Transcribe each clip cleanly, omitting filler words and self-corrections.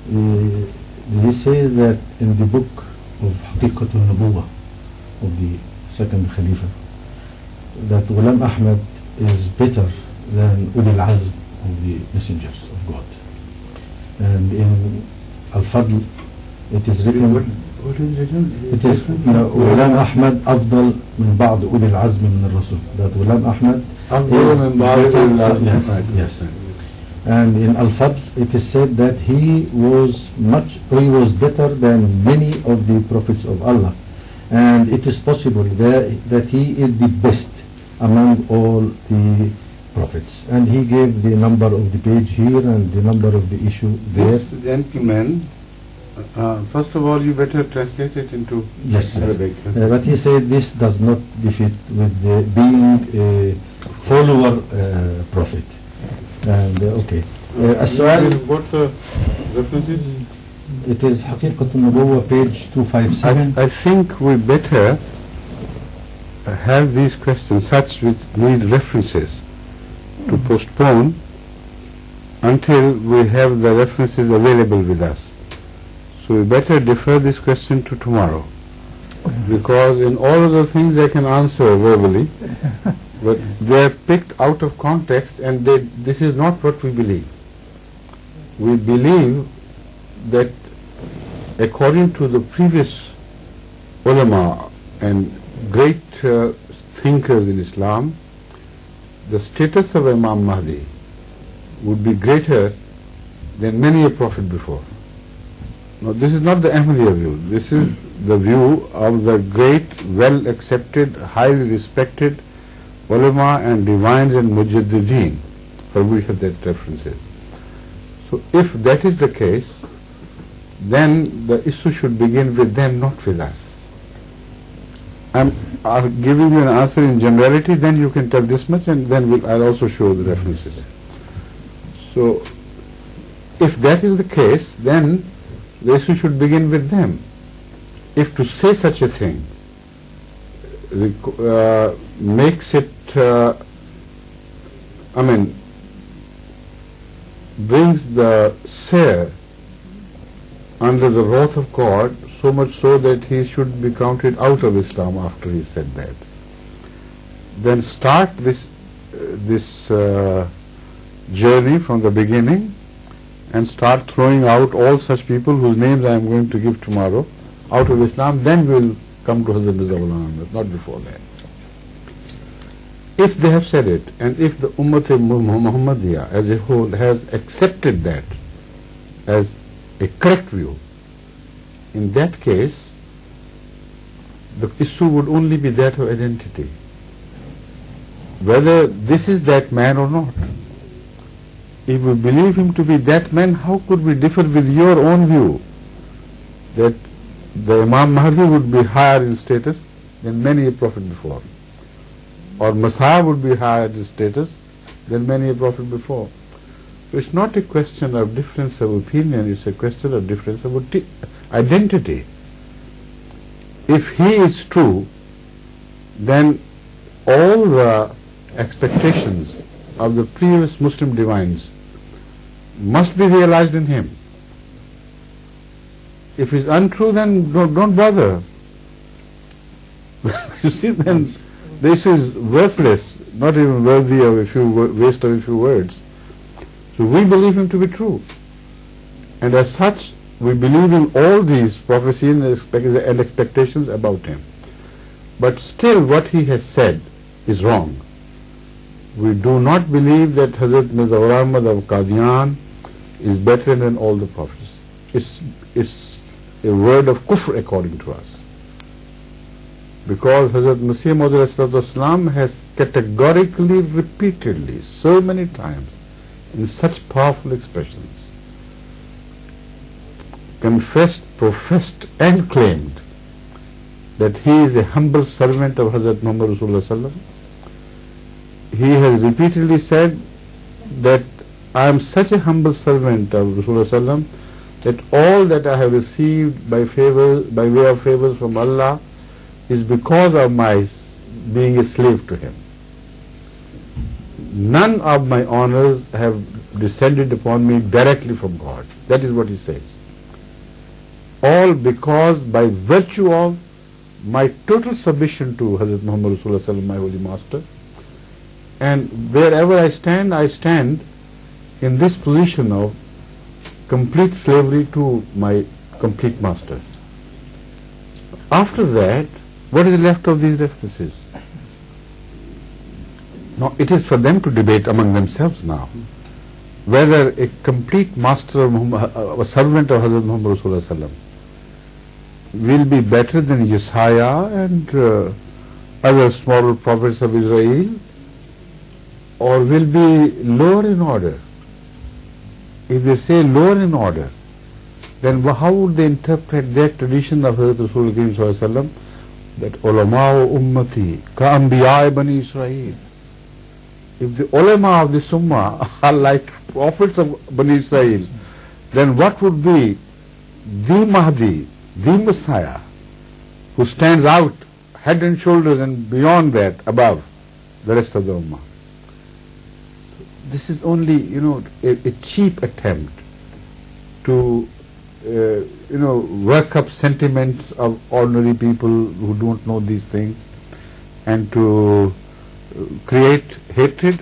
he says that in the book of Haqiqatul Nubuwah of the second Khalifa, that Ghulam Ahmad is better than Ulil Azm of the messengers of God. And in Al-Fadl it is written, what is written? it is Ghulam Ahmad afdal min ba'd Ulil Azm min al-Rasul, that Ghulam Ahmad is yes. And in Al-Fadl it is said that he was better than many of the prophets of Allah, and it is possible that he is the best among all the prophets. And he gave the number of the page here and the number of the issue there. This gentleman, first of all, you better translate it into Arabic. But he said this does not defeat with being a follower prophet. And okay. السؤال, what the reference is? It is حقيقة النبوة, page 257. I think we better have these questions, such which need references, to postpone until we have the references available with us. So we better defer this question to tomorrow, because in all other things I can answer verbally, but they are picked out of context, and this is not what we believe. We believe that according to the previous ulama and great thinkers in Islam, the status of Imam Mahdi would be greater than many a prophet before. Now, this is not the Ahmadiyya view. This is the view of the great, well accepted, highly respected ulama and divines and mujaddideen, for which that reference is. So if that is the case, then the issue should begin with them, not with us. I'm giving you an answer in generality, then you can tell this much, and then I'll also show the references. So if that is the case, then the issue should begin with them. If to say such a thing makes it, brings the seer under the wrath of God, so much so that he should be counted out of Islam after he said that, then start this journey from the beginning and start throwing out all such people whose names I am going to give tomorrow out of Islam. Then we will come to Hazrat Mirza Ahmad, not before that. If they have said it, and if the Muhammadiyya as a whole has accepted that as a correct view, in that case the issue would only be that of identity, whether this is that man or not. If we believe him to be that man, how could we differ with your own view that the Imam Mahdi would be higher in status than many a prophet before, or Massih would be higher in status than many a prophet before? So it's not a question of difference of opinion, it's a question of difference of identity. If he is true, then all the expectations of the previous Muslim divines must be realized in him. If he's untrue, then don't bother. You see, then this is worthless, not even worthy of waste of a few words. So we believe him to be true, and as such we believe in all these prophecies and expectations about him. But still what he has said is wrong. We do not believe that Hazrat Mirza Ahmad of Qadian is better than all the prophets. It's a word of kufr according to us, because Hazrat Massih Maud has categorically, repeatedly, so many times, in such powerful expressions, confessed, professed and claimed that he is a humble servant of Hazrat Muhammad Rasulullah Sallallahu. He has repeatedly said that I am such a humble servant of Rasulullah Sallallahu that all that I have received by way of favors from Allah is because of my being a slave to him. None of my honors have descended upon me directly from God. That is what he says. All because by virtue of my total submission to Hazrat Muhammad Rasulullah Sallallahu, my holy master, and wherever I stand in this position of complete slavery to my complete master. After that, what is left of these references? Now, it is for them to debate among themselves now whether a complete master of Muhammad, a servant of Hazrat Muhammad Rasulullah Sallallahu will be better than Yesaya and other smaller prophets of Israel, or will be lower in order. If they say lower in order, then how would they interpret that tradition of Hazrat Rasulullah Sallallahu that ulama ummati ka anbiya bani Israel? If the ulama of this ummah are like prophets of Bani Israel, then what would be the Mahdi, the Messiah, who stands out head and shoulders and beyond that, above the rest of the ummah? This is only, a cheap attempt to, work up sentiments of ordinary people who don't know these things, and to create hatred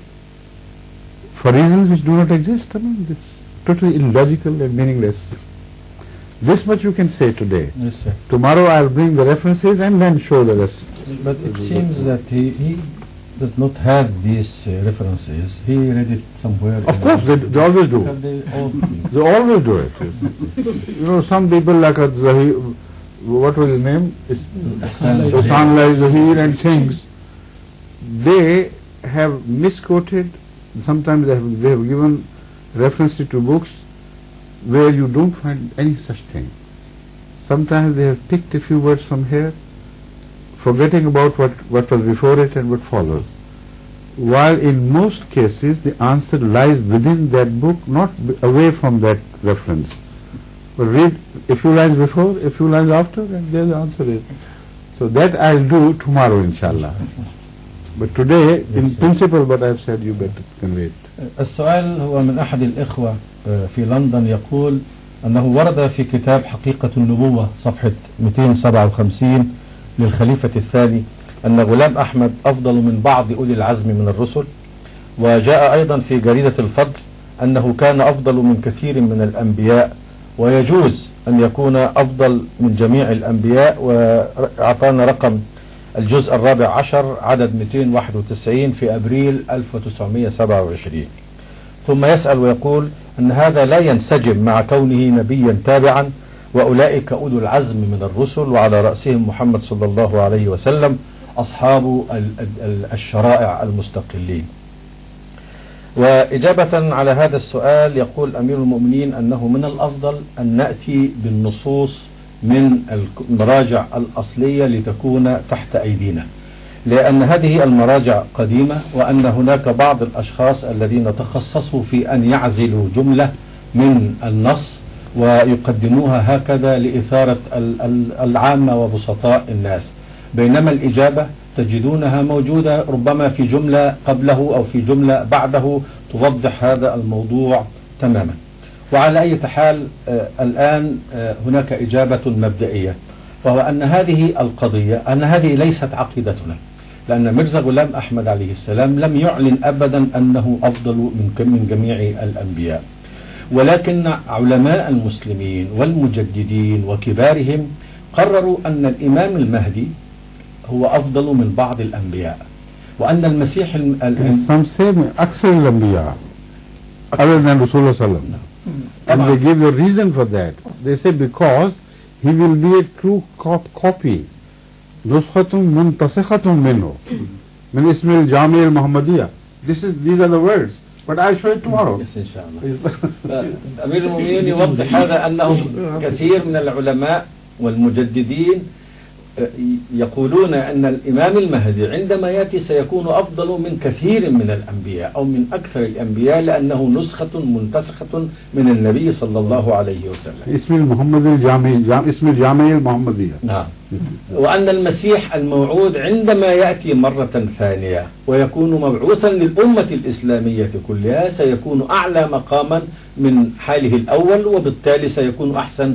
for reasons which do not exist. This is totally illogical and meaningless. This much you can say today. Yes, sir. Tomorrow I'll bring the references and then show the rest. But it seems that he does not have these references. He read it somewhere. Of course, they always do. They always do it. Some people like what was his name? Hassan Zahir and things. They have misquoted. Sometimes they have given references to books where you don't find any such thing. Sometimes they have picked a few words from here, forgetting about what was before it and what follows. While in most cases the answer lies within that book, not away from that reference. But read a few lines before, a few lines after, and there the answer is. So that I'll do tomorrow, inshallah. But today, in principle, what I've said, you better convey it. السؤال هو من أحد الإخوة في لندن، يقول أنه ورد في كتاب حقيقة النبوة صفحة 257 للخليفة الثاني أن غلام أحمد أفضل من بعض أولي العزم من الرسل، وجاء أيضا في جريدة الفضل أنه كان أفضل من كثير من الأنبياء، ويجوز أن يكون أفضل من جميع الأنبياء، وأعطانا رقم الجزء الرابع عشر عدد 291 في أبريل 1927. ثم يسأل ويقول أن هذا لا ينسجم مع كونه نبيا تابعا، وأولئك أولو العزم من الرسل وعلى رأسهم محمد صلى الله عليه وسلم أصحاب الشرائع المستقلين. وإجابة على هذا السؤال يقول أمير المؤمنين أنه من الأفضل أن نأتي بالنصوص من المراجع الأصلية لتكون تحت أيدينا، لأن هذه المراجع قديمة، وأن هناك بعض الأشخاص الذين تخصصوا في أن يعزلوا جملة من النص ويقدموها هكذا لإثارة العامة وبسطاء الناس، بينما الإجابة تجدونها موجودة ربما في جملة قبله أو في جملة بعده توضح هذا الموضوع تماما. وعلى أي حال الآن هناك إجابة مبدئية، وهو أن هذه القضية أن هذه ليست عقيدتنا، لأن مرزا غلام أحمد عليه السلام لم يعلن أبدا أنه أفضل من جميع الأنبياء، ولكن علماء المسلمين والمجددين وكبارهم قرروا أن الإمام المهدي هو أفضل من بعض الأنبياء، وأن المسيح Some say أكثر الأنبياء other than Rasulullah sallallahu alaihi wasallam. And they give a reason for that. They say because he will be a true copy. Nuskhatun muntasikhatun minhu min ismi al-jami al-Muhammadiyya. These are the words. But I'll show it tomorrow. Yes, inshallah. أمير المؤمنين يوضح هذا أنه كثير من العلماء والمجددين يقولون أن الإمام المهدي عندما يأتي سيكون أفضل من كثير من الأنبياء أو من أكثر الأنبياء، لأنه نسخة منتسخة من النبي صلى الله عليه وسلم. اسم المحمد الجامعي، اسم الجامعي المحمدية. نعم. وأن المسيح الموعود عندما يأتي مرة ثانية ويكون مبعوثا للأمة الإسلامية كلها سيكون أعلى مقاما من حاله الأول، وبالتالي سيكون أحسن